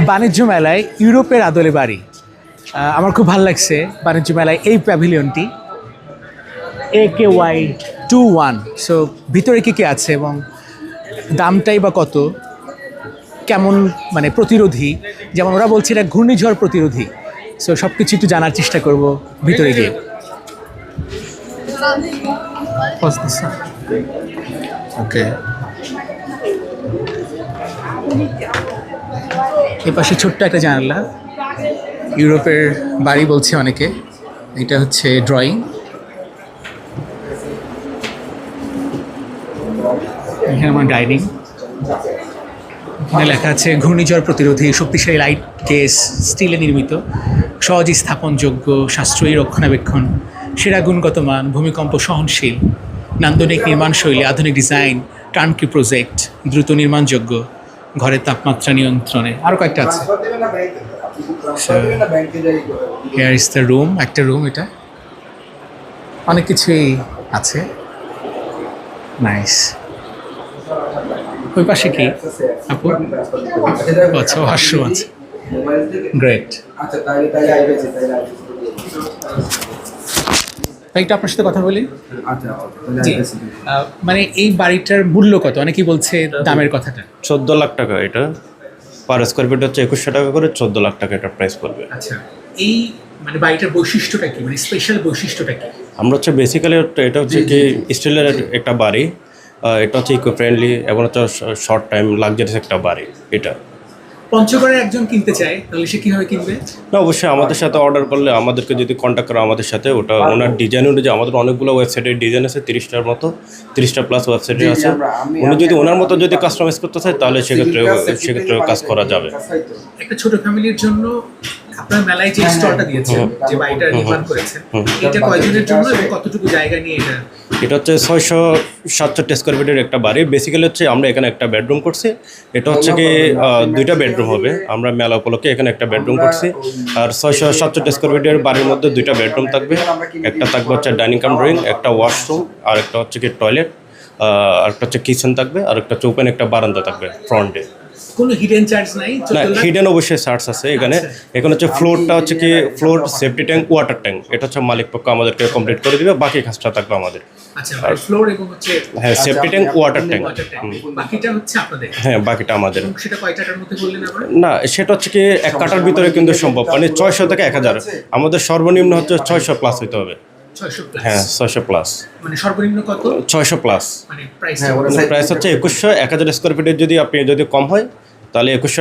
বাণিজ্য মেলায় ইউরোপের আদলে বাড়ি। আমার খুব ভালো লাগছে বাণিজ্য মেলায় এই প্যাভিলিয়নটি AKY21। সো ভিতরে কী কী আছে এবং দামটাই বা কত, কেমন মানে প্রতিরোধী, যেমন ওরা বলছে এটা ঘূর্ণিঝড় প্রতিরোধী। সো সব কিছু একটু জানার চেষ্টা করব ভিতরে গিয়ে। ওকে, এ পাশে ছোট্ট একটা জানালা, ইউরোপের বাড়ি বলছে অনেকে। এটা হচ্ছে ড্রয়িং। এখানে আমার ডাইনিং, এখানে লেখা আছে ঘূর্ণিঝড় প্রতিরোধী, শক্তিশালী লাইট কেস, স্টিলে নির্মিত, সহজ স্থাপনযোগ্য, সাশ্রয়ী রক্ষণাবেক্ষণ, সেরা গুণগত মান, ভূমিকম্প সহনশীল, নান্দনিক নির্মাণশৈলী, আধুনিক ডিজাইন, টার্নকি প্রজেক্ট, দ্রুত নির্মাণযোগ্য, ঘরের তাপমাত্রা নিয়ন্ত্রণে, আরও কয়েকটা আছে। হিয়ার ইজ দ্য রুম, একটা রুম, এটা অনেক কিছুই আছে। নাইস। ওই পাশে কি আপু? আচ্ছা, ওয়াশরুম আছে। গ্রেট। একটু আপনার সাথে কথা বলি। জি, মানে এই বাড়িটার মূল্য কত? অনেকেই বলছে দামের কথাটা। 14 লাখ টাকা এটা পার স্কোয়ার ফিট হচ্ছে 2100 টাকা করে, 14 লাখ টাকা এটা প্রাইস পড়বে। আচ্ছা, এই মানে বাড়িটার বৈশিষ্ট্যটা কি, মানে স্পেশাল বৈশিষ্ট্যটা কি? আমরা হচ্ছে বেসিক্যালি এটা হচ্ছে কি স্টিলের একটা বাড়ি, এটা হচ্ছে ইকো ফ্রেন্ডলি এবং হচ্ছে শর্ট টাইম লাক্সারিয়াস একটা বাড়ি। এটা পঞ্চগড়ের একজন কিনতে চায় তাহলে সে কীভাবে কিনবে? না, অবশ্যই আমাদের সাথে অর্ডার করলে, আমাদেরকে যদি কন্ট্যাক্ট করে আমাদের সাথে, ওটা ওনার ডিজাইন অনুযায়ী, আমাদের অনেকগুলো ওয়েবসাইটের ডিজাইন আছে, 30টার মতো, 30টা প্লাস ওয়েবসাইটে আছে। উনি যদি ওনার মতো যদি কাস্টমাইজ করতে চায় তাহলে সেক্ষেত্রে কাজ করা যাবে। একটা ছোট ফ্যামিলির জন্য আপনার মেলায় যে স্টলটা দিয়েছেন, যে বাড়িটা নির্মাণ করেছেন, এটা কয়জনের জন্য এবং কতটুকু জায়গা নিয়ে এটা? এটা হচ্ছে 667 স্কোয়ার ফিটের একটা বাড়ি। বেসিক্যালি হচ্ছে আমরা এখানে একটা বেডরুম করছি। এটা হচ্ছে কি 2টা বেডরুম হবে। আমরা মেলা উপলক্ষে এখানে একটা বেডরুম করছি। আর 667 স্কোয়ার ফিটের বাড়ির মধ্যে 2টা বেডরুম থাকবে। একটা থাকবে হচ্ছে ডাইনিং কাম ড্রয়িং, একটা ওয়াশরুম, আর একটা হচ্ছে কি টয়লেট, আর একটা হচ্ছে কিচেন থাকবে, আর একটা হচ্ছে ওপেন একটা বারান্দা থাকবে ফ্রন্টে। কোনো হিডেন চার্জ নাই? না, হিডেন অবশ্যই চার্জ আছে এখানে। এখানে হচ্ছে ফ্লোরটা হচ্ছে কি floor, safety tank, water tank, এটা হচ্ছে মালিক পক্ষ আমাদেরকে কমপ্লিট করে দিবে। বাকি কাজটা থাকবে আমাদের। আচ্ছা, আর ফ্লোর এবং হচ্ছে হ্যাঁ, সেফটি ট্যাঙ্ক, ওয়াটার ট্যাঙ্ক, বাকিটা হচ্ছে আপনাদের? হ্যাঁ, বাকিটা আমাদের। সেটা কয় টাকার মধ্যে বললেন আবার? না, সেটা হচ্ছে কি 1 কাঠার ভিতরে কিন্তু সম্ভব, মানে 600 থেকে 1000। আমাদের সর্বনিম্ন হচ্ছে 600 প্লাস হইতে হবে। 600 প্লাস? হ্যাঁ, 600 প্লাস। মানে সর্বনিম্ন কত? 600 প্লাস। মানে প্রাইস প্রাইস হচ্ছে 2100। 1000 স্কোয়ার ফিটের যদি আপনি যদি কম হয় তাহলে 2100